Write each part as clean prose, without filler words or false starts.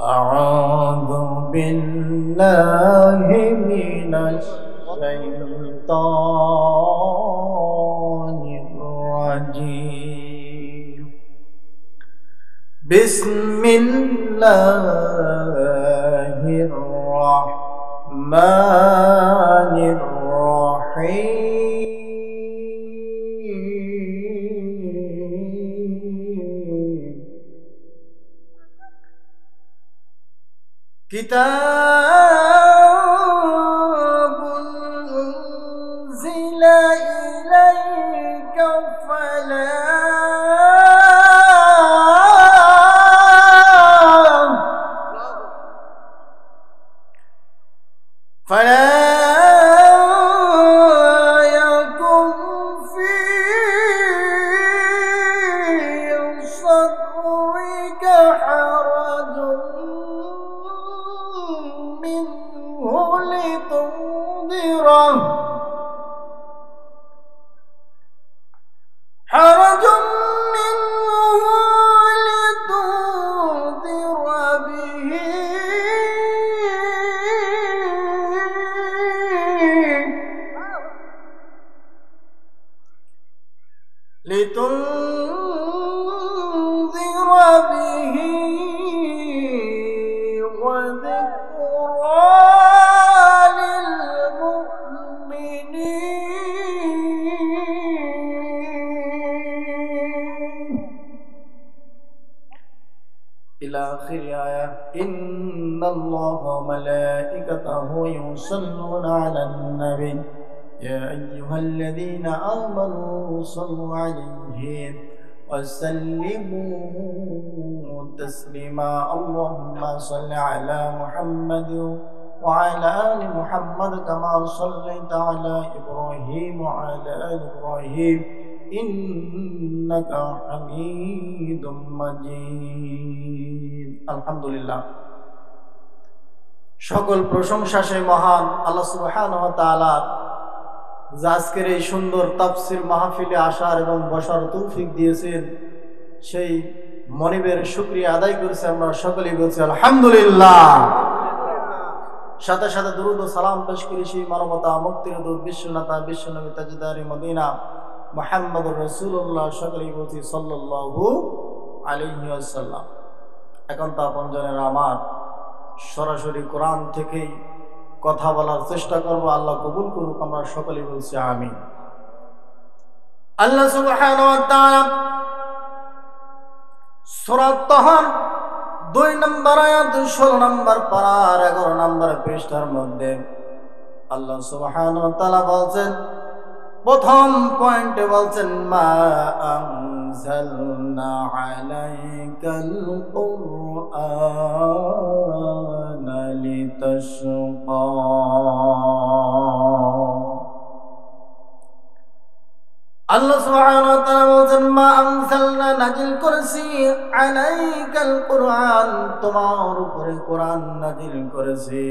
أعوذ بالله من الشيطان الرجيم بسم الله الرحمن الرحيم كتاب أنزل إليك فلا يكن في صدرك حرج منه لتنذر به وذكرى للمؤمنين إلى آخر آية إن الله وملائكته يصلون على النبي يا أيها الذين آمنوا صلوا عليه وسلموا تسليما اللهم صل على محمد وعلى آل محمد كما صليت على إبراهيم وعلى آل إبراهيم إنك حميد مجيد الحمد لله সকল প্রশংসা সেই মহান আল্লাহ সুবহানাহু ওয়া তাআলা আজকের এই সুন্দর তাফসীর মাহফিলে আসার এবং বসার তৌফিক দিয়েছেন সেই মনিবের শুকরিয়া আদায় করছি আমরা সকলেই বলছি আলহামদুলিল্লাহ সাথে সাথে দরুদ ও সালাম পেশ করি সেই মানবতা মুক্তির দূত বিশ্বনাথ বিশ্বনবী তাজদারি মদিনা মুহাম্মদুর রাসূলুল্লাহ সকলেই বলছি সাল্লাল্লাহু আলাইহি ওয়াসাল্লাম এখন তো আপনজনেরা আমার সরাসরি কোরআন থেকেই কথা বলার চেষ্টা করব আল্লাহ কবুল করুক আমরা সকলেই বলছি আমিন আল্লাহ সুবহানাহু ওয়া তাআলা সূরা তাহর 2 নম্বর আয়াত 16 নম্বর পারার 11 নম্বর পৃষ্ঠার মধ্যে আল্লাহ সুবহানাহু ওয়া তাআলা বলেন প্রথম পয়েন্টে বলেন মা আনজালনা আলাইকাল কুরআনা লিতাশকা আল্লাহ সুবহানাহু ওয়া তাআলা বলেন মা আনজালনা নাজিল করেছি আলাইকাল কুরআন তোমার উপরে কোরআন নাজিল করেছি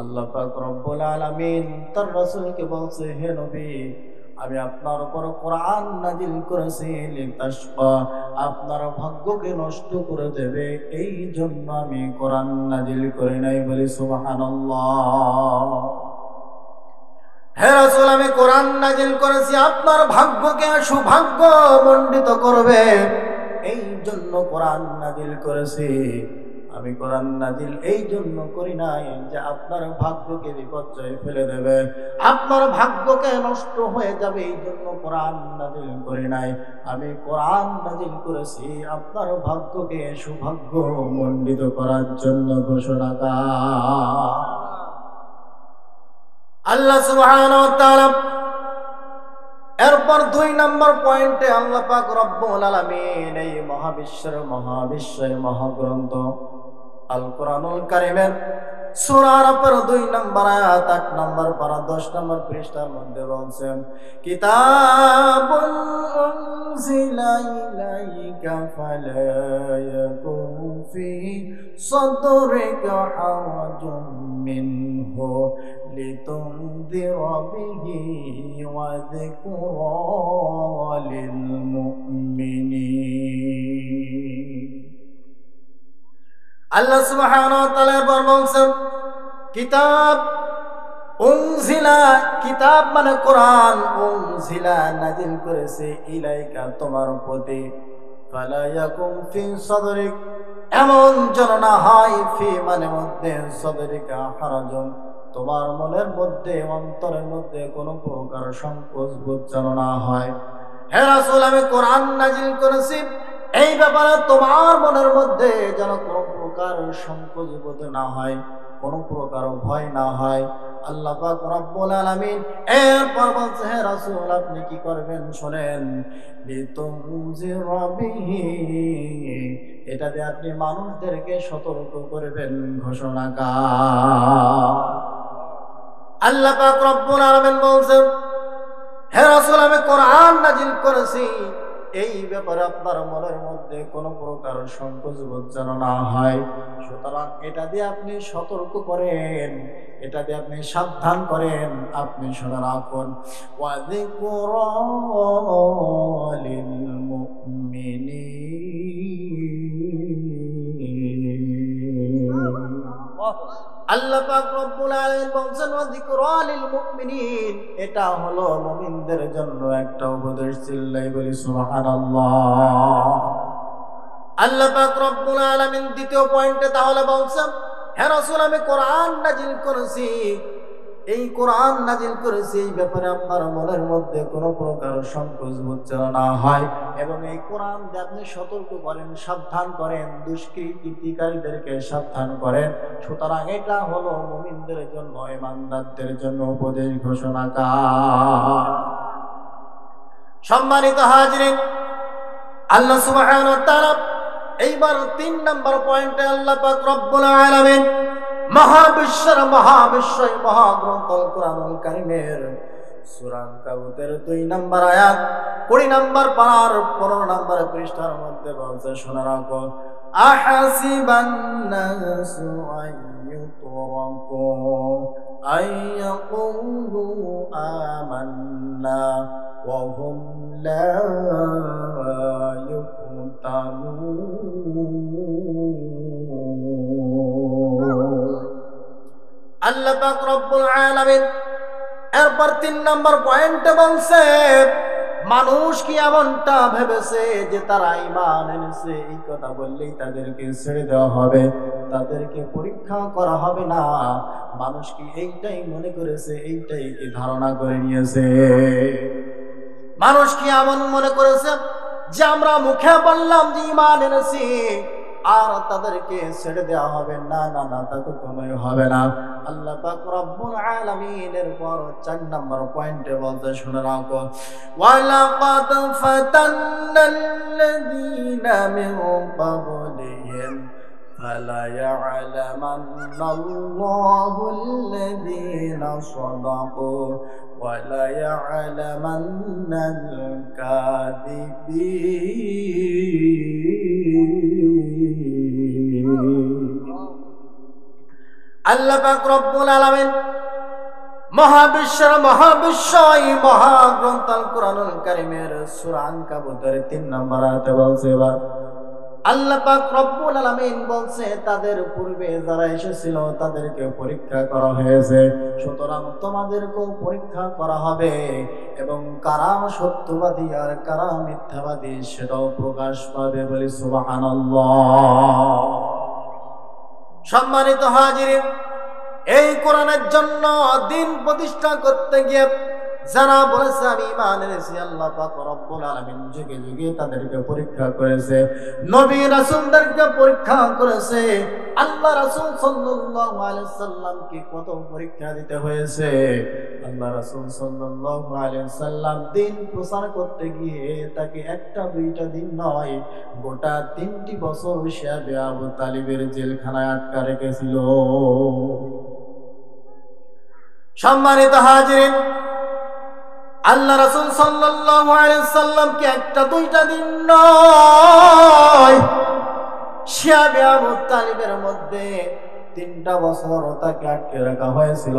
আল্লাহ পাক রব্বুল আলামিন তার রাসূলকে বলছে হে নবী আমি আপনার উপর কোরআন নাজিল করেছি লিতাশকা আপনার ভাগ্যকে নষ্ট করে দেবে এই জন্য আমি কোরআন নাজিল করি নাই বলি সুবহানাল্লাহ হে রাসূল আমি কোরআন নাজিল করেছি আপনার ভাগ্যকে সৌভাগ্য মণ্ডিত করবে এই জন্য কোরআন নাজিল করেছি আমি কোরআন নাজিল এই জন্য করি নাই যে আপনার ভাগ্যকে বিপর্যয়ে ফেলে দেবে আপনার ভাগ্যকে নষ্ট হয়ে যাবে এই জন্য কোরআন নাজিল করি নাই আমি কোরআন নাজিল করেছি আপনার ভাগ্যকে সৌভাগ্য মণ্ডিত করার জন্য ঘোষণা আল্লাহ সুবহানাহু ওয়া তাআলা এরপর 2 নম্বর পয়েন্টে আল্লাহ পাক রব্বুল আলামিন এই মহাবিশ্বের মহাগ্রন্থ আল কোরআনুল কারীমের সূরা আর 2 নম্বর আয়াত 8 নম্বর পারা 10 নম্বর পৃষ্ঠার মধ্যে বলেন কিতাবুন উনজিলা ইলাইকা ফালা ইয়াকুন ফি সাদরিকা হারাজুন মিনহু লিতুনদিরা বিহি ওয়া যিকরা লিল মুমিনিন আল্লাহ সুবহানাহু ওয়া তাআলা বলছেন কিতাব উনজিলা, কিতাব মানে কোরআন, উনজিলা নাজিল করেছে ইলাইকা তোমার প্রতি, ফালা ইয়াকুম ফি সাদরিক এমন যেন না হয়, ফি মানে মধ্যে, সাদরিকা হারাজুন তোমার মনের মধ্যে অন্তরের মধ্যে কোনো প্রকার সংকোচ বোধ যেন না হয়। হে রাসূল আমি কোরআন নাজিল করেছি, এই ব্যাপারে তোমার মনের মধ্যে যেন কোনো প্রকার সংকোচ বোধ না হয়, কোনো প্রকার ভয় না হয়। আল্লাহ পাক রব্বুল আলামিন এরপর বলছে হে রাসূল আপনি কি করবেন শুনেন, লিতুনজিরা বিহি এটা দিয়ে আপনি মানুষদেরকে সতর্ক করবেন, ঘোষণাকার। আল্লাহ পাক রব্বুল আলামিন বলছেন হে রাসূল আমি কোরআন নাজিল করেছি, এই ব্যাপারে আপনার মনের মধ্যে কোনো প্রকার সংকোচ বোধ যেন না হয়, সুতরাং এটা দিয়ে আপনি সতর্ক করেন, এটা দিয়ে আপনি সাবধান করেন, আপনি শুনে রাখুন। ওয়াযিকুরা লিল মুমিনিন, আল্লাহ পাক রব্বুল আলামিন বলেন ওয়াযিকুরা লিল মুমিনিন এটা হলো মুমিনদের জন্য একটা উপদেশ। চিল্লাই বলি সুবহানাল্লাহ। আল্লাহ পাক রব্বুল আলামিন দ্বিতীয় পয়েন্টে তাহলে বলেন হে রাসূল আমি কোরআন নাজিল করেছি, এই কোরআন নাজিল করেছি এই ব্যাপারে আপনার মনের মধ্যে কোনো প্রকার সংকোচ বোধ যেন না হয়, এবং এই কোরআন দিয়ে আপনি সতর্ক করেন, সাবধান করেন, দুষ্কৃতিকারীদেরকে সাবধান করেন। সুতরাং এটা হলো মুমিনদের জন্য, ঈমানদারদের জন্য উপদেশ, ঘোষণাকার। সম্মানিত হাজিরিন, আল্লাহ সুবহানাহু ওয়া তাআলা এইবার 3 নম্বর পয়েন্টে আল্লাহ পাক রব্বুল আলামিন মহাবিশ্বের মহাবিশ্বই মহাগ্রন্থ কোরআনুল কারীমের সূরা আনকাবুতের 2 নম্বর আয়াত 20 নম্বর পারার 15 নম্বর পৃষ্ঠার মধ্যে বলছে শোনা রাখো, আহাসিবান নাসু আইয়ুতরাকু আইয়াকুলু আমান্না ওয়া হুম লা ইফতানুন। আল্লাহ পাক রব্বুল আলামিন এরপর 3 নম্বর পয়েন্টে বলছে মানুষ কি এমনটা ভেবেছে যে তারা ঈমান এনেছে, এই কথা বললেই তাদেরকে ছেড়ে দেওয়া হবে, তাদেরকে পরীক্ষা করা হবে না। মানুষ কি এইটাই মনে করেছে, এইটাই কি ধারণা করে নিয়েছে? মানুষ কি এমন মনে করেছে যে আমরা মুখে বললাম যে ঈমান এনেছি আর তাদেরকে ছেড়ে দেওয়া হবে? না না না, তা কখনোই হবে না। আল্লাহ পাক রব্বুল আলামিন এরপর 4 নম্বর পয়েন্টে বলতে শুনে রাখো, ওয়ালাকাদ ফাতান্নাল্লাযীনা মিন ক্বাবলিহিম ফালায়া'লামান্নাল্লাহুল্লাযীনা সাদাকু ওয়ালায়া'লামান্নাল কাযিবিন। আল্লাহ পাক রব্বুল আলামিন মহাবিশ্বের মহাবিশ্বই মহাগ্রন্থ আল কোরআনুল কারীমের সূরা আনকাবুতের 3 নম্বর আয়াতে বলছে, এবার আল্লাহ পাক রব্বুল আলামিন বলছে তাদের পূর্বে যারা এসেছিল তাদেরকে পরীক্ষা করা হয়েছে, সুতরাং তোমাদেরকেও পরীক্ষা করা হবে, এবং কারা সত্যবাদী আর কারা মিথ্যাবাদী সেটাও প্রকাশ পাবে। বলি সুবহানাল্লাহ। সম্মানিত হাজিরিন, এই কোরআনের জন্য দিন প্রতিষ্ঠা করতে গিয়ে যারা বলেছে আমি ঈমান এনেছি, আল্লাহ পাক রব্বুল আলামিন যুগে যুগে তাদেরকে পরীক্ষা করেছে, নবী রাসূলদেরকে পরীক্ষা করেছে। আল্লাহ রাসূল সাল্লাল্লাহু আলাইহি সাল্লামকে কত পরীক্ষা দিতে হয়েছে। আল্লাহ রাসূল সাল্লাল্লাহু আলাইহি সাল্লাম দিন প্রচার করতে গিয়ে তাকে একটা দুইটা দিন নয়, গোটা 3টি বছর সে আবু তালিবের জেলখানায় আটকা রেখেছিল। সম্মানিত হাজিরিন, আল্লাহ রাসূল সাল্লাল্লাহু আলাইহি সাল্লামকে একটা দুইটা দিন নয়, শিয়াবে আবু তালিবের মধ্যে 3টা বছর তাকে আটকে রাখা হয়েছিল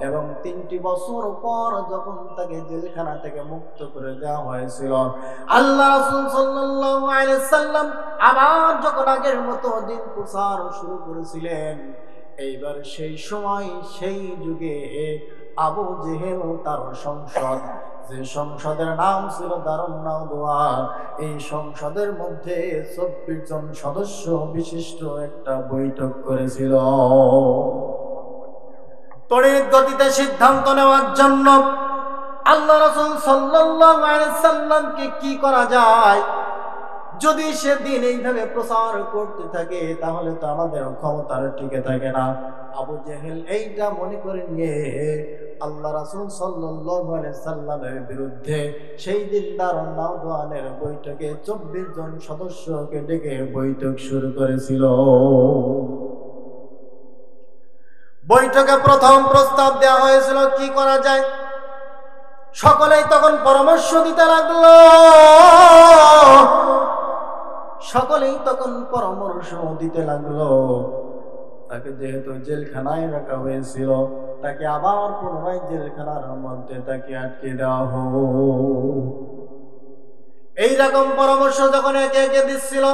এবং 3টি বছর পর যখন তাকে জেলখানা থেকে মুক্ত করে দেওয়া হয়েছিল, আল্লাহ রাসূল সাল্লাল্লাহু আলাইহি সাল্লাম আবার যখন আগের মতো দিন প্রচার শুরু করেছিলেন, এইবার সেই সময় সেই যুগে আবু জেহেল তার সংসদ, যে সংসদের নাম ছিল দারুন নাওয়ার, এই সংসদের মধ্যে 24 জন সদস্য বিশিষ্ট একটা বৈঠক করেছিল তড়িৎ গতিতে সিদ্ধান্ত নেওয়ার জন্য। আল্লাহ রাসূল সাল্লাল্লাহু আলাইহি সাল্লামকে কি করা যায়, যদি সে দিন এইভাবে প্রচার করতে থাকে তাহলে তো আমাদের ক্ষমতার টিকে থাকে না। আবু জেহেল এইটা মনে করে নিয়ে আল্লাহ রাসূল সাল্লাল্লাহু আলাইহি সাল্লামের বিরুদ্ধে সেই দিন দারুন নাওয়ানের বৈঠকে 24 জন সদস্যকে ডেকে বৈঠক শুরু করেছিল। বৈঠকে প্রথম প্রস্তাব দেওয়া হয়েছিল কি করা যায়। সকলেই তখন পরামর্শ দিতে লাগলো, তাকে যেহেতু জেলখানায় রাখা হয়েছিল, তাকে আবার পুনরায় জেলখানার মধ্যে তাকে আটকে দেওয়া হোক। এইরকম পরামর্শ যখন একে একে দিচ্ছিল,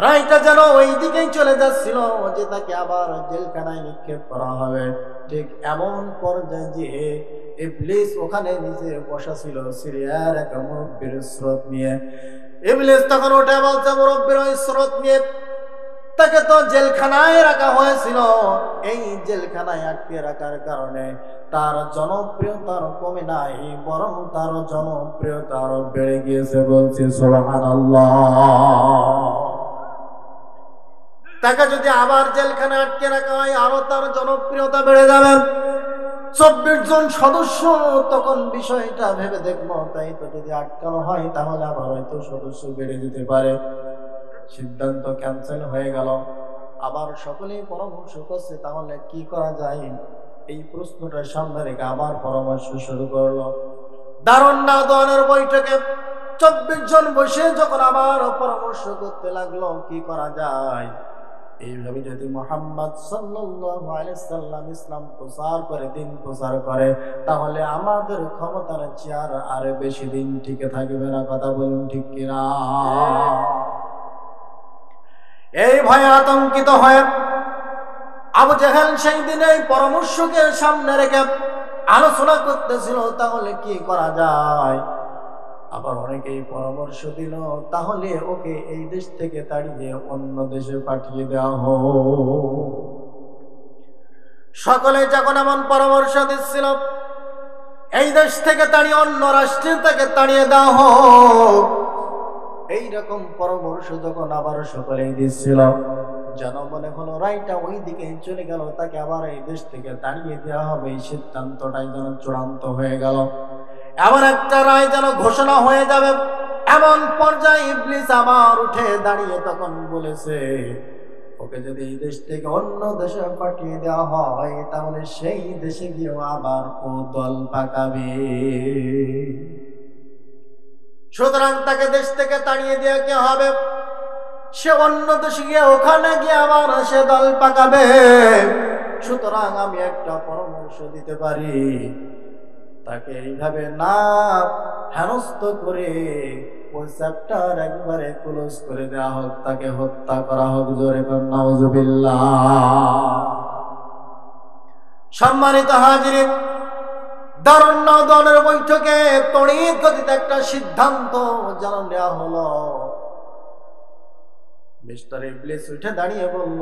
রায়টা যেন ওই দিকেই চলে যাচ্ছিল যে তাকে আবার জেলখানায় নিক্ষেপ করা হবে। ঠিক এমন পর্যায়ে যে ইবলিস ওখানে নিজে বসা ছিল সিরিয়ার এক মুরব্বির স্রোত নিয়ে। ইবলিস তখন উঠে বলছে, মুরব্বির ওই স্রোত নিয়ে, তাকে তো জেলখানায় রাখা হয়েছিল, এই জেলখানায় আটকে রাখার কারণে তার জনপ্রিয়তার কমে নাই, বরং তার জনপ্রিয়তা আরো বেড়ে গিয়েছে। বলছি সুবহানাল্লাহ। তাকে যদি আবার জেলখানায় আটকে রাখা হয় আরো তার জনপ্রিয়তা বেড়ে যাবে। 24 জন সদস্য তখন বিষয়টা ভেবে দেখবো, তাই তো যদি আটকানো হয় তাহলে আবার হয়তো সদস্য বেড়ে যেতে পারে। সিদ্ধান্ত ক্যান্সেল হয়ে গেল। আবার সকলেই পরামর্শ করছে তাহলে কি করা যায়, এই প্রশ্নটা সামনে রেখে আবার পরামর্শ শুরু করলো। দারুন নাওয়ানের বৈঠকে 24 জন বসে যখন আবার পরামর্শ করতে লাগলো কি করা যায়। এইভাবে যদি মুহাম্মদ সাল্লাল্লাহু আলাইহি সাল্লাম ইসলাম প্রচার করে, দিন প্রচার করে, তাহলে আমাদের ক্ষমতার চেয়ার আর বেশি দিন টিকে থাকবে না। কথা বলুন ঠিক কিনা? এই ভয়ে আতঙ্কিত হয়ে আবু জেহেল সেই দিন এই পরামর্শকে সামনে রেখে আলোচনা করতেছিল তাহলে কি করা যায়। আবার অনেকেই পরামর্শ দিল তাহলে ওকে এই দেশ থেকে তাড়িয়ে অন্য দেশে পাঠিয়ে দেওয়া হোক। সকলে যখন এমন পরামর্শ দিচ্ছিল, এই দেশ থেকে তাড়িয়ে অন্য রাষ্ট্রে তাকে তাড়িয়ে দেওয়া হোক, এইরকম পরামর্শ যখন আবার সকলেই দিচ্ছিল, যেন মনে হলো রায়টা ওই দিকে চলে গেল, তাকে আবার এই দেশ থেকে তাড়িয়ে দেওয়া হবে। এই সিদ্ধান্তটাই যেন চূড়ান্ত হয়ে গেল, এমন একটা রায় যেন ঘোষণা হয়ে যাবে। এমন পর্যায়ে ইবলিস আবার উঠে দাঁড়িয়ে তখন বলেছে, ওকে যদি এই দেশ থেকে অন্য দেশে পাঠিয়ে দেওয়া হয় তাহলে সেই দেশে গিয়েও আবার ও দল পাকাবে। সুতরাং তাকে দেশ থেকে তাড়িয়ে দেওয়া কে হবে, সে অন্য দেশে গিয়ে ওখানে গিয়ে আবার সে দল পাকাবে। সুতরাং আমি একটা পরামর্শ দিতে পারি, তাকে এইভাবে না হেনস্থ করে ওই চ্যাপ্টার একবারে ক্লোজ করে দেওয়া হোক, তাকে হত্যা করা হোক। জোরে বলুন নাউজুবিল্লাহ। সম্মানিত হাজিরিন, দারুন নাওয়ানের বৈঠকে তড়িৎ গতিতে একটা সিদ্ধান্ত জানা নেওয়া হলো। মিস্টার ইবলিস উঠে দাঁড়িয়ে বলল,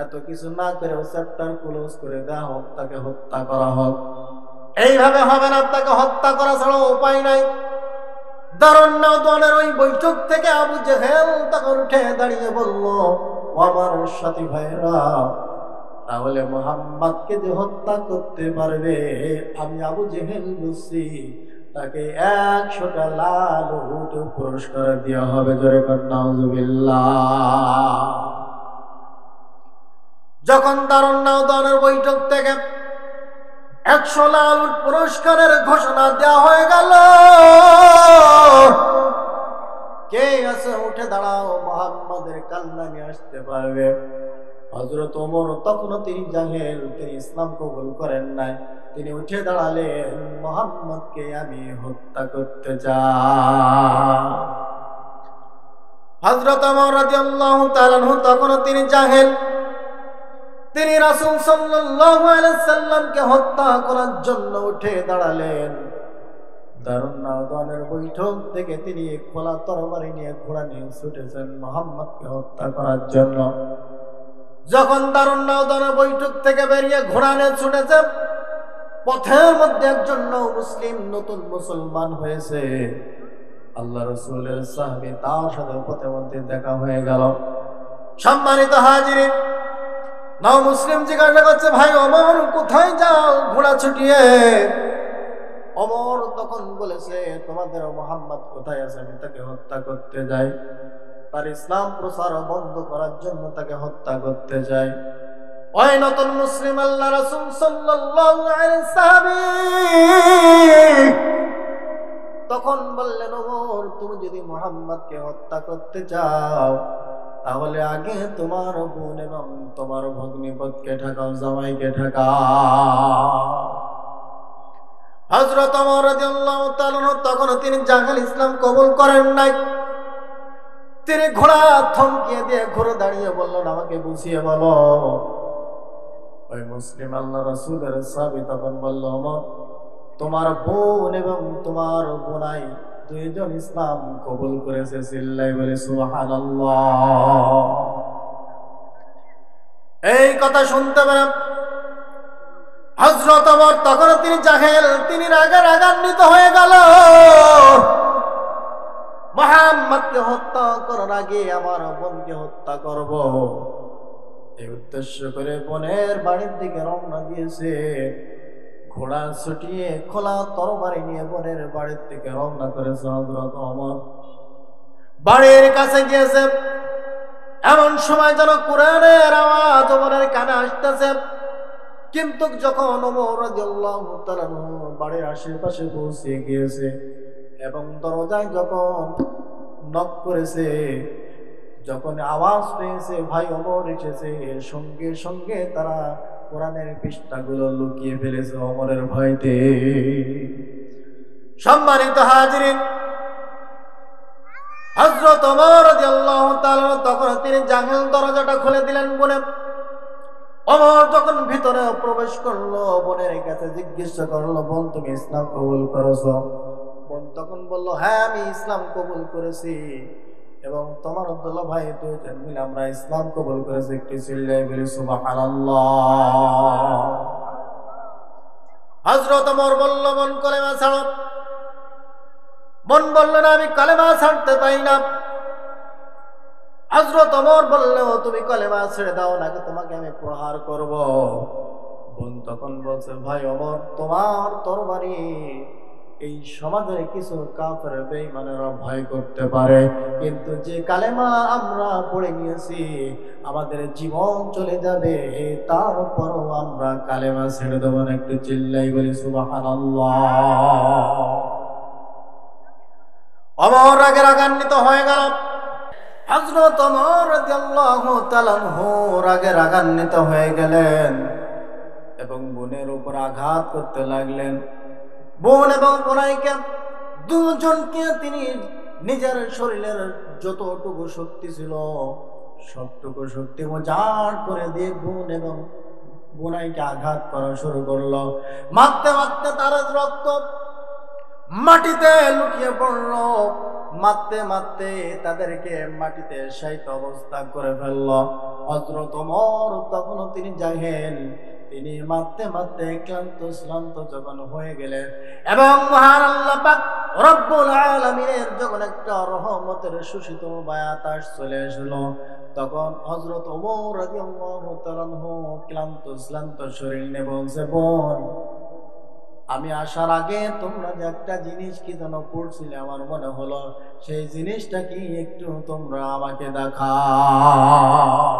এত কিছু না করে ও চ্যাপ্টার ক্লোজ করে দেওয়া হোক, তাকে হত্যা করা হোক। এইভাবে হবে না, তাকে হত্যা করা ছাড়া উপায় নাই। দারুন নাওয়ানের ওই বৈঠক থেকে আবু জেহেল তখন উঠে দাঁড়িয়ে বলল, আমার সাথী ভাইরা, তাহলে মুহাম্মদকে যে হত্যা করতে পারবে, আমি আবু জেহেল বলছি তাকে 100টা লাল উট পুরস্কার দেওয়া হবে। জোরে বলুন নাউজুবিল্লাহ। যখন দারুন নাওয়ানের বৈঠক থেকে 100 লাল উট পুরস্কারের ঘোষণা দেওয়া হয়ে গেল, কে আছে উঠে দাঁড়াও, মুহাম্মদের কান্না নিয়ে আসতে পারবে। হযরত ওমর তখনও তিনি জাহেল, তিনি ইসলাম কবুল করেন নাই। তিনি উঠে দাঁড়ালেন, মুহাম্মদকে আমি হত্যা করতে চাই। হযরত ওমর রাদিয়াল্লাহু তাআলা আনহু তখনও তিনি জাহেল, তিনি রাসূল সাল্লাল্লাহু আলাইহি সাল্লামকে হত্যা করার জন্য উঠে দাঁড়ালেন। দারুন নাওদানের বৈঠক থেকে তিনি খোলা তরবারি নিয়ে ঘোড়া নিয়ে ছুটেছেন মুহাম্মদকে হত্যা করার জন্য। যখন দারুন নাওদানের বৈঠক থেকে বেরিয়ে ঘোড়া নিয়ে ছুটেছেন, পথের মধ্যে একজন মুসলিম নতুন মুসলমান হয়েছে, আল্লাহ রাসূলের সাহাবী, তার সাথে পথের মধ্যে দেখা হয়ে গেল। সম্মানিত হাজিরিন, নও মুসলিম জিজ্ঞাসা করছে, ভাই ওমর কোথায় যাও ঘোড়া ছুটিয়ে? ওমর তখন বলেছে, তোমাদের মুহাম্মদ কোথায় আছে, আমি তাকে হত্যা করতে যাই, তার ইসলাম প্রচার বন্ধ করার জন্য তাকে হত্যা করতে যাই। ওই নতুন মুসলিম আল্লাহ রাসূল সাল্লাল্লাহু আলাইহি সাহাবী তখন বললেন, ওমর তুমি যদি মুহাম্মদকে হত্যা করতে চাও তাহলে আগে তোমার বোন এবং তোমার ভগ্নিপতিকে ঠেকাও, জামাইকে ঠেকাও। হযরত ওমর রাদিয়াল্লাহু তাআলা তখন তিনি জাহেল, ইসলাম কবুল করেন নাই। তিনি ঘোড়া থমকিয়ে দিয়ে ঘুরে দাঁড়িয়ে বললেন, আমাকে বুঝিয়ে বলো। ওই মুসলিম আল্লাহ রাসূলের সাহাবী তখন বলল, ওমর তোমার বোন এবং তোমার বোনাই দুইজন ইসলাম কবুল করেছে। চিল্লাই বলে সুবহানাল্লাহ। এই কথা শুনতে পেলাম হযরত ওমর তখন তিনি জাহেল, তিনি রাগে রাগান্বিত হয়ে গেল। মুহাম্মদকে হত্যা করার আগে আমার বোনকে হত্যা করব, এই উদ্দেশ্য করে বোনের বাড়ির দিকে রওনা দিয়েছে। ঘোড়া ছুটিয়ে খোলা তরবারি নিয়ে বোনের বাড়ির দিকে রওনা করেছে হযরত ওমর। বাড়ির কাছে গিয়েছে, এমন সময় যেন কুরআনের আওয়াজ ওমরের কানে আসতেছে। কিন্তু যখন ওমর রাদিয়াল্লাহু তাআলা বাড়ির আশেপাশে পৌঁছে গিয়েছে এবং দরজায় যখন নক করেছে, যখন আওয়াজ পেয়েছে ভাই ওমর এসেছে, সঙ্গে সঙ্গে তারা কোরআনের পৃষ্ঠাগুলো লুকিয়ে ফেলেছে ওমরের ভয়তে। সম্মানিত হাজিরিন, হযরত ওমর রাদিয়াল্লাহু তাআলা তখন তিনি জাহেল দরজাটা খুলে দিলেন বলে ওমর যখন ভিতরে প্রবেশ করলো, বোনের কাছে জিজ্ঞাসা করলো, বোন তুমি ইসলাম কবুল করেছো? বোন তখন বলল, হ্যাঁ আমি ইসলাম কবুল করেছি এবং তোমার আব্দুল্লাহ ভাই দুইজন মিলে আমরা ইসলাম কবুল করেছি। একটি চিল্লায়ে বলি সুবহানাল্লাহ। হযরত ওমর বলল, বোন কলেমা ছাড়ো। বোন বলল, না আমি কলেমা ছাড়তে পারি না। হযরত ওমর বলল, তুমি কলেমা ছেড়ে দাও নাকি তোমাকে আমি প্রহার করব। বোন তখন বলছে, ভাই ওমর তোমার তরবারি এই সমাজের কিছু কাফের বেঈমানেরা ভয় করতে পারে, কিন্তু যে কালেমা আমরা পড়ে নিয়েছি আমাদের জীবন চলে যাবে, তারপরও আমরা কালেমা ছেড়ে দেব না। একটু চিল্লাই বলি সুবহানাল্লাহ। ওমর রাগে রাগান্বিত হয়ে গেল। হযরত ওমর রাদিয়াল্লাহু তাআলা আনহু রাগে রাগান্বিত হয়ে গেলেন এবং বোনের উপর আঘাত করতে লাগলেন। বোন এবং বোনাইকে দুজনকে তিনি নিজের শরীরের যতটুকু শক্তি ছিল সবটুকু শক্তি উজাড় করে দিয়ে বোন এবং বোনাইকে আঘাত করা শুরু করলো। মারতে মারতে তার রক্ত মাটিতে লুকিয়ে পড়ল, মারতে মারতে তাদেরকে মাটিতে শায়িত অবস্থা করে ফেলল। হযরত ওমর তখনও তিনি জাহেল, তিনি মারতে মারতে ক্লান্ত শ্রান্ত যখন হয়ে গেলেন এবং মহান আল্লাহ পাক রব্বুল আলামিনের যখন একটা রহমতের সুশীত বাতাস চলে আসলো, তখন হযরত ওমর রাদিয়াল্লাহু তাআলা ক্লান্ত শ্রান্ত শরীর নিয়ে বলছে, বোন আমি আসার আগে তোমরা যে একটা জিনিস কি যেন পড়ছিলে আমার মনে হলো, সেই জিনিসটা কি একটু তোমরা আমাকে দেখাও।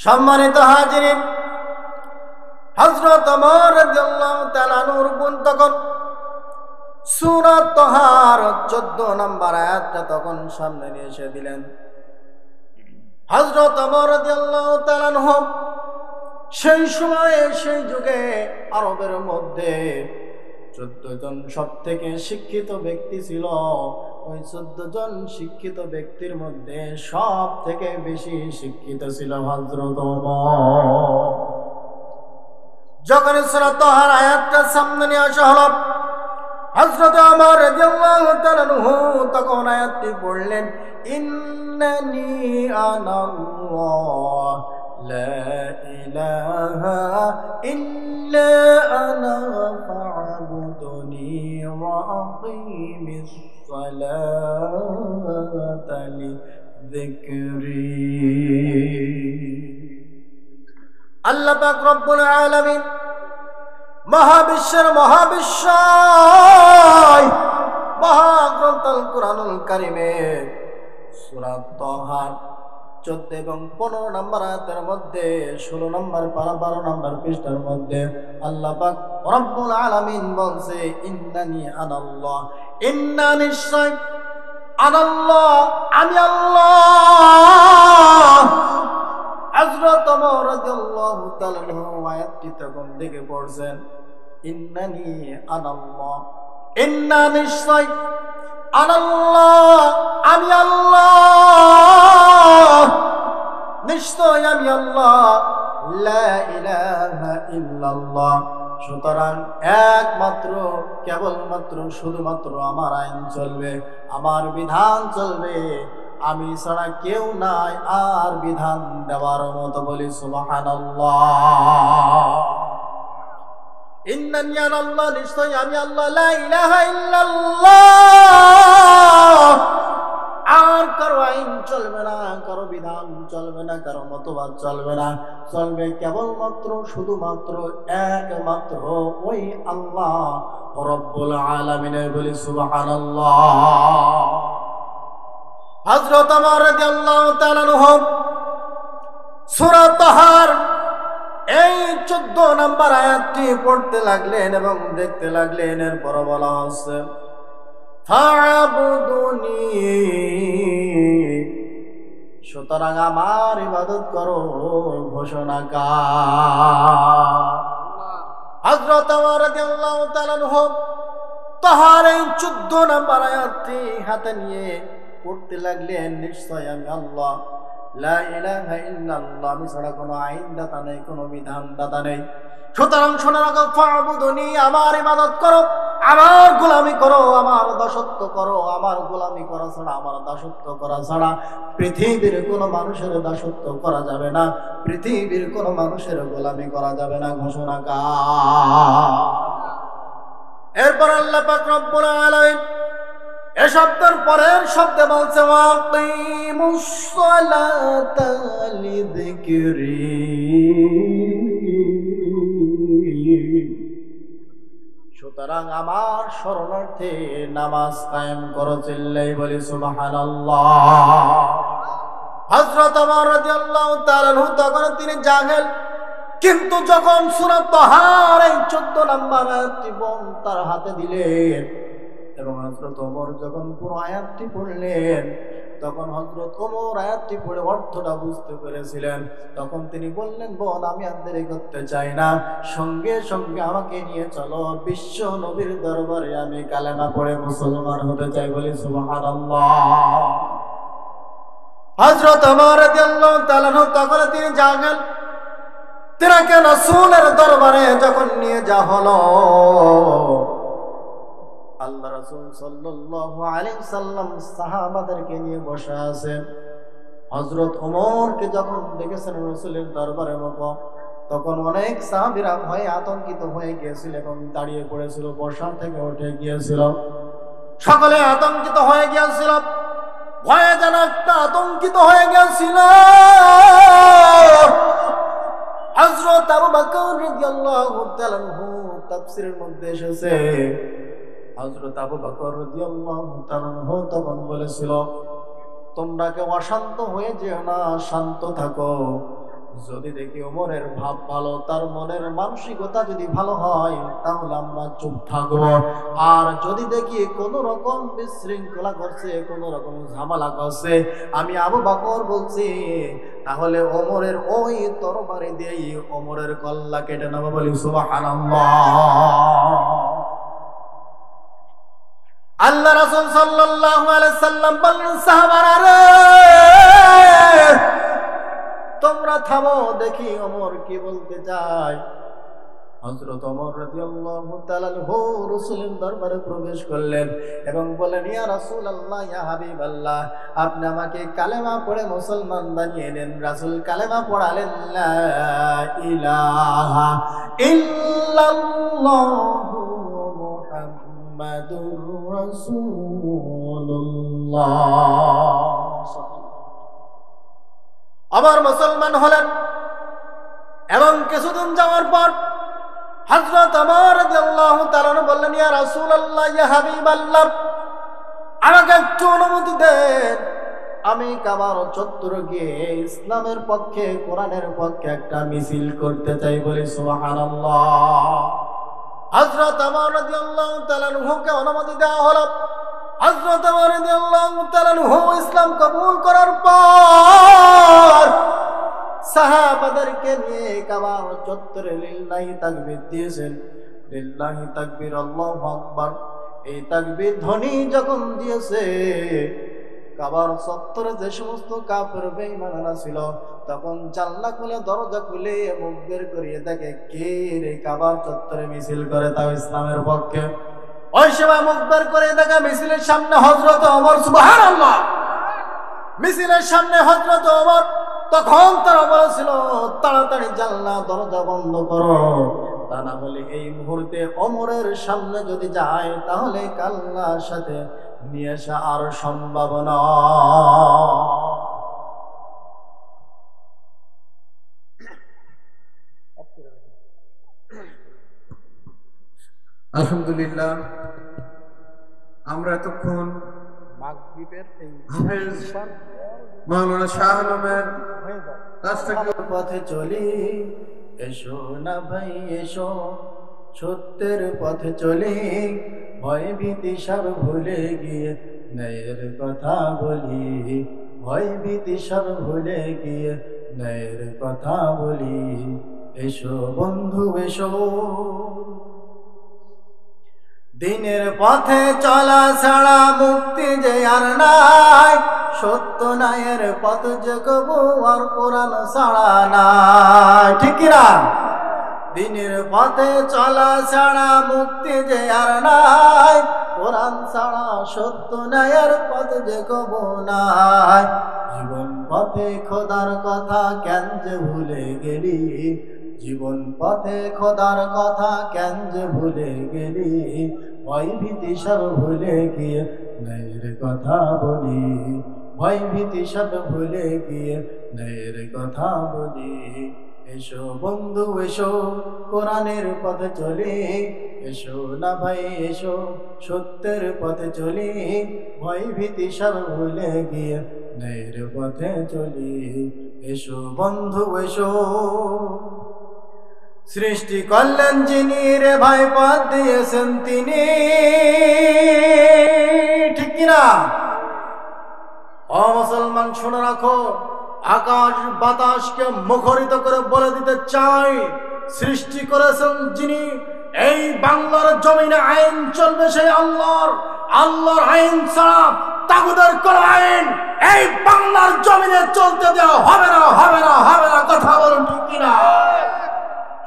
সম্মানিত হাজিরিন, হযরত ওমর রাদিয়াল্লাহু তাআলা আনহুর বোন তখন সূরা তাহার 14 নম্বর আয়াতটা তখন সামনে নিয়ে এসে দিলেন। হযরত ওমর রাদিয়াল্লাহু তাআলা আনহু সেই সময়ে সেই যুগে আরবের মধ্যে 14 জন সব থেকে শিক্ষিত ব্যক্তি ছিল। ওই 14 জন শিক্ষিত ব্যক্তির মধ্যে সব থেকে বেশি শিক্ষিত ছিল হযরত ওমর। যখন সূরা তাহার আয়াতটা সামনে নিয়ে আসা হলো, হযরত ওমর রাদিয়াল্লাহু তাআলা আনহু তখন আয়াতটি পড়লেন, ইন্নানি আনাল্লাহ লা ইলাহা ইল্লা আনা ফা'বুদনি ওয়া আকিমিস সালাতা লিযিকরি। আল্লাহ পাক রব্বুল আলামিন মহাবিশ্বের মহাবিশ্বয় মহাগ্রন্থ আল কুরআনুল কারীমের সূরা তাহা 14 এবং 15 নম্বর আয়াতের মধ্যে 16 নম্বর পারা 12 নম্বর পৃষ্ঠার মধ্যে আল্লাহ পাক রব্বুল আলামিন বলছে, ইন্নানি আনাল্লাহ, ইন্না নিশ্চয়, আনাল্লাহ আমি আল্লাহ। হযরত ওমর রাদিয়াল্লাহু তাআলা আয়াতটি তখন দেখে পড়ছেন, ইন্নানি আনাল্লাহ, ইন্না নিশ্চয়, আনাল্লাহ আমি আল্লাহ, নিশ্চয় আমি আল্লাহ, লা ইলাহা ইল্লাল্লাহ। সুতরাং একমাত্র কেবলমাত্র শুধুমাত্র আমার আইন চলবে, আমার বিধান চলবে, আমি ছাড়া কেউ নাই আর বিধান দেওয়ার মতো। বলি সুবহানাল্লাহ। ইন্নানি আনাল্লাহ, নিশ্চয় আমি আল্লাহ, লা ইলাহা ইল্লাল্লাহ, আর কারো আইন চলবে না, কারো বিধান চলবে না, কারো মতবাদ চলবে না, চলবে কেবলমাত্র শুধুমাত্র একমাত্র ওই আল্লাহ রব্বুল আলামিনের। বলি সুবহানাল্লাহ। হযরত ওমর রাদিয়াল্লাহু তাআলা আনহু সূরা তাহার এই 14 নম্বর আয়াতটি পড়তে লাগলেন এবং দেখতে লাগলেন। এরপর বলা হচ্ছে, ফা'বুদুনি, সুতরাং আমার ইবাদত করো, ঘোষণাকার। হযরত ওমর রাদিয়াল্লাহু তাআলা আনহু তাহার এই 14 নম্বর আয়াতটি হাতে নিয়ে পড়তে লাগলেন, নিশ্চয় আমি আল্লাহ, লা ইলাহা ইল্লাল্লাহ, আমি ছাড়া কোনো আইন দাতা নেই, কোনো বিধান দাতা নেই। সুতরাং শোনা রাখো, ফা'বুদুনি, আমার ইবাদত করো, আমার গোলামি করো, আমার দাসত্ব করো। আমার গোলামি করা ছাড়া, আমার দাসত্ব করা ছাড়া পৃথিবীর কোনো মানুষের দাসত্ব করা যাবে না, পৃথিবীর কোনো মানুষের গোলামি করা যাবে না। ঘোষণাকার। এরপর আল্লাহ পাক রব্বুল আলামিন এ শব্দের পরের শব্দে বলছে, ওয়াকিমুস সালাতা লিযিকরি, সুতরাং আমার শরণার্থে নামাজ কায়েম করো। চিল্লাই বলি সুবহানাল্লাহ। হযরত ওমর রাদিয়াল্লাহু তাআলা আনহু তখন তিনি জাহেল, কিন্তু যখন সূরা তাহার এই 14 নম্বর আয়াতটি তার হাতে দিলেন এবং হযরত ওমর যখন পুরো আয়াতটি পড়লেন, তখন হযরত ওমর আয়াতটি পড়ে অর্থটা বুঝতে পেরেছিলেন। তখন তিনি বললেন, বোন, আমি আর দেরি করতে চাই না, সঙ্গে সঙ্গে আমাকে নিয়ে চলো, বিশ্ব নবীর দরবারে আমি কালেমা পড়ে মুসলমান হতে চাই। বলি সুবহানাল্লাহ। হযরত ওমর রাদিয়াল্লাহু তাআলা তখন তিনি জানেন, তিনাকে রাসূলের দরবারে যখন নিয়ে যাওয়া হলো, আল্লাহ রাসূল সাল্লাল্লাহু আলাইহি সাল্লাম সাহাবাদেরকে নিয়ে বসে আছেন। হযরত ওমরকে যখন দেখেছেন রাসূলের দরবারে মতো, তখন অনেক সাহাবীরা ভয়ে আতঙ্কিত হয়ে গিয়েছিল এবং দাঁড়িয়ে পড়েছিল, বসা থেকে উঠে গিয়েছিল, সকলে আতঙ্কিত হয়ে গিয়েছিল, ভয়ে যেন একটা আতঙ্কিত হয়ে গিয়েছিল। হযরত আবু বকর রাদিয়াল্লাহু তাআলা আনহু তাফসীরের মধ্যে এসেছে, হযরত আবু বকর রাদিয়াল্লাহু তাআলা আনহু তখন বলেছিল, তোমরা কেউ অশান্ত হয়ে যেও না, শান্ত থাকো। যদি দেখি ওমরের ভাব ভালো, তার মনের মানসিকতা যদি ভালো হয়, তাহলে আমরা চুপ থাকবো। আর যদি দেখি কোন রকম বিশৃঙ্খলা করছে, কোন রকম ঝামেলা করছে, আমি আবু বকর বলছি, তাহলে ওমরের ওই তরবারি দিয়েই ওমরের গলা কেটে নেব। বলি সুবহানাল্লাহ। আল্লাহ রাসূল সাল্লাল্লাহু আলাইহি সাল্লাম বললেন, সাহাবারা রে, তোমরা থামো, দেখি ওমর কি বলতে চায়। হযরত ওমর রাদিয়াল্লাহু তাআলা আনহু রাসূলের দরবারে প্রবেশ করলেন এবং বললেন, ইয়া রাসূলুল্লাহ, ইয়া হাবিবাল্লাহ, আপনি আমাকে কালেমা পড়ে মুসলমান বানিয়ে দেন। রাসূল কালেমা পড়ালেন, লা ইলাহা ইল্লাল্লাহু মুহাম্মাদুর রাসূলুল্লাহ। আবার মুসলমান হলেন এবং কিছুদিন যাওয়ার পর হযরত ওমর রাদিয়াল্লাহু তাআলা বললেন, ইয়া রাসূলুল্লাহ, ইয়া হাবিবাল্লাহ, আমাকে একটু অনুমতি দেন, আমি কাবার চত্বরে গিয়ে ইসলামের পক্ষে, কোরআনের পক্ষে একটা মিছিল করতে চাই। বলি সুবহানাল্লাহ। হযরত ওমর রাদিয়াল্লাহু তাআলা কে অনুমতি দেওয়া হলো। হযরত ওমর রাদিয়াল্লাহু তাআলা ইসলাম কবুল করার পর সাহাবাদেরকে নিয়ে কাবার চত্বরে লিল্লাহি তাকবীর দিয়েছেন। লিল্লাহি তাকবীর, আল্লাহু আকবার। এই তাকবীর ধ্বনি যখন দিয়েছে, কাবার চত্বরে যে সমস্ত কাফের বেঈমানরা ছিল, তখন জানলা খুলে, দরজা খুলে মুখ বের করিয়ে দেখে কে রে কাবার চত্বরে মিছিল করে, তাও ইসলামের পক্ষে। ওই সময় মুখ বের করে দেখা মিছিলের সামনে হযরত ওমর। সুবহানাল্লাহ। মিছিলের সামনে হযরত ওমর। তখন তারা বলেছিল, তাড়াতাড়ি জানলা দরজা বন্ধ করো, তা না হলে এই মুহূর্তে ওমরের সামনে যদি যায়, তাহলে কাল্লার সাথে নিয়ে আসা আর সম্ভব না। আলহামদুলিল্লাহ, আমরা এতক্ষণ মাওলানা শাহ আলমের কাছ থেকে পথে চলি, এসো না ভাই এসো, সত্যের পথে চলি, ভয় ভীতি সব ভুলে গিয়ে ন্যায়ের কথা বলি। ভয় ভীতি সব ভুলে গিয়ে ন্যায়ের কথা বলি। এসো বন্ধু এসো, দিনের পথে চলা ছাড়া মুক্তি যে আর নাই, সত্য ন্যায়ের পথ যে কবু আর কোরআন ছাড়া নাই। ঠিক না? দিনের পথে চলা ছাড়া মুক্তি যে আর নাই, কোরআন ছাড়া সত্য ন্যায়ের পথ যে কবু নাই। জীবন পথে খোদার কথা কেন যে ভুলে গেলি, জীবন পথে খোদার কথা কেন যে ভুলে গেলি। ভয় ভীতি সব ভুলে গিয়ে ন্যায়ের কথা বলি। ভয় ভীতি সব ভুলে গিয়ে ন্যায়ের কথা বলি। এসো বন্ধু এসো, কোরআনের পথে চলি। এসো না ভাই এসো, সত্যের পথে চলি। ভয় ভীতি সব ভুলে গিয়ে ন্যায়ের পথে চলি। এসো বন্ধু এসো, সৃষ্টি করলেন যিনি, রে ভাই পথ দিয়েছেন তিনি। ঠিক কিনা? ও মুসলমান, শুনে রাখো, আকাশ বাতাসকে মুখরিত করে বলে দিতে চাই, সৃষ্টি করেছেন যিনি। এই বাংলার জমিনে আইন চলবে সেই আল্লাহর। আল্লাহর আইন ছাড়া তাগুদের কোন আইন এই বাংলার জমিনে চলতে দেওয়া হবে না, হবে না, হবে না। কথা বলুন ঠিক কিনা?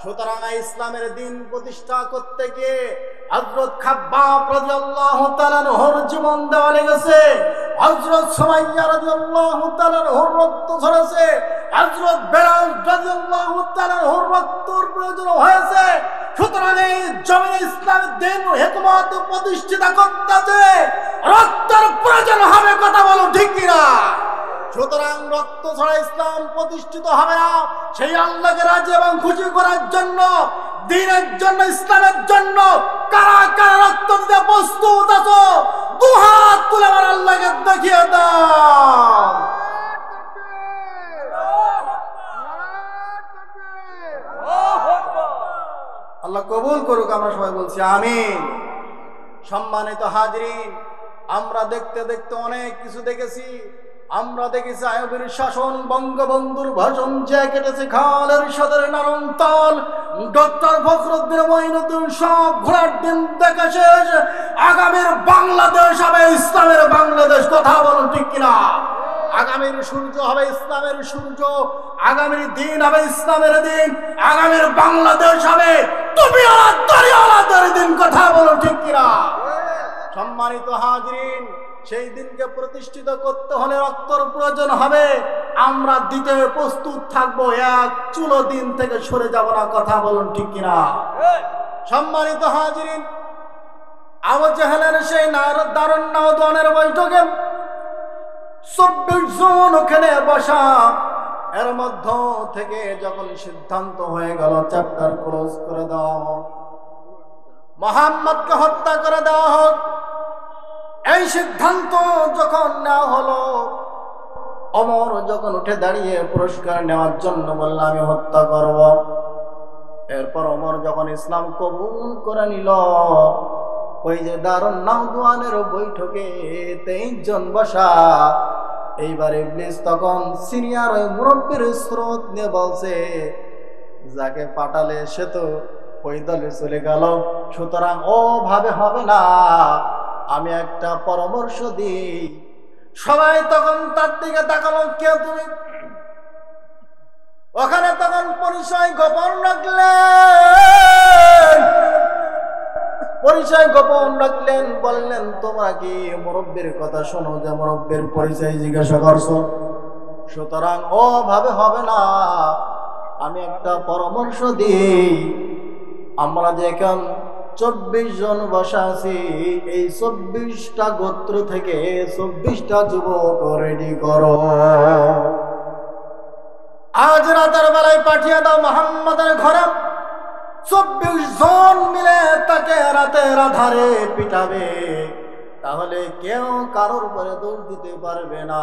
সুতরাং ইসলামের দিন প্রতিষ্ঠা করতে গিয়ে হযরত খাব্বাব রাদিয়াল্লাহু তাআলা আনহুর জীবন দেওয়া লেগেছে। হযরত সুমাইয়া রাদিয়াল্লাহু তাআলা আনহুর রক্ত ঝরেছে। হযরত বেলাল রাদিয়াল্লাহু তাআলা আনহুর রক্তের প্রয়োজন হয়েছে। সুতরাং এই জমিনে ইসলামের দিন হিকমত প্রতিষ্ঠিত করতে রক্তের প্রয়োজন হবে। কথা বলো ঠিক কিনা? সুতরাং রক্ত ছাড়া ইসলাম প্রতিষ্ঠিত হবে না। সেই আল্লাহকে রাজি এবং খুশি করার জন্য, দ্বীনের জন্য, ইসলামের জন্য কারা কারা রক্ত দিতে প্রস্তুত আছো? দুহাত তুলে আমার আল্লাহকে দেখিয়ে দাও। আল্লাহ কবুল করুক। আমরা সবাই বলছি আমিন। সম্মানিত হাজরিন, আমরা দেখতে দেখতে অনেক কিছু দেখেছি। আমরা দেখেছি আইয়ুবের শাসন, বঙ্গবন্ধুর ভাষণ, কেটেছে খালের সদর নারণতাল, ডক্টর ফখরুদ্দিন মঈনুদ্দিন, সব ঘোড়ার দিন দেখা শেষ। আগামীর বাংলাদেশ হবে ইসলামের বাংলাদেশ, কথা বলুন ঠিক কিনা? আগামীর সূর্য হবে ইসলামের সূর্য, আগামীর দিন হবে ইসলামের দিন, আগামীর বাংলাদেশ হবে টুপিওয়ালা দাড়িওয়ালাদের দিন, কথা বলুন ঠিক কিনা? সম্মানিত হাজরিন, সেই দিনকে প্রতিষ্ঠিত করতে হলে রক্তর প্রয়োজন হবে। আমরা দিতে প্রস্তুত থাকবো, এক চুলো দিন থেকে সরে যাব না, কথা বলুন ঠিক কিনা? সম্মানিত হাজরিন, আবু জাহেলের সেই দারুণ নওজোয়ানের বৈঠকে 24 জন ওখানে বসা, এর মধ্য থেকে যখন সিদ্ধান্ত হয়ে গেল চ্যাপ্টার ক্লোজ করে দেওয়া হোক, মুহাম্মদকে হত্যা করে দেওয়া হোক, এই সিদ্ধান্ত যখন নেওয়া হলো, ওমর যখন উঠে দাঁড়িয়ে পুরস্কার নেওয়ার জন্য বলল আমি হত্যা করব, এরপর ওমর যখন ইসলাম কবুল করে নিল, ওই যে দারুন নওজোয়ানের বৈঠকে 23 জন বসা, এইবার ইবলিস তখন সিনিয়র ওই মুরব্বীর স্রোত নিয়ে বলছে যাকে পাঠালে সে তো ওই দলে চলে গেল, সুতরাং ও ভাবে হবে না, আমি একটা পরামর্শ দিই। সবাই তখন তার দিকে তাকালো, কে তুমি? ওখানে তখন পরিচয় গোপন রাখলেন, বললেন তোমরা কি মুরব্বীর কথা শোনো, যে মুরব্বীর পরিচয় জিজ্ঞাসা করছো, সুতরাং ও ভাবে হবে না, আমি একটা পরামর্শ দিই। আমরা যে এখন 24 জন বসা আছি, এই 24টা গোত্র থেকে 24টা যুবক রেডি করো, আজ রাতের বেলায় পাঠিয়ে দাও মুহাম্মাদের ঘরে। 24 জন মিলে তাকে রাতের আধারে পিটাবে, তাহলে কেউ কারোর উপরে দোষ দিতে পারবে না।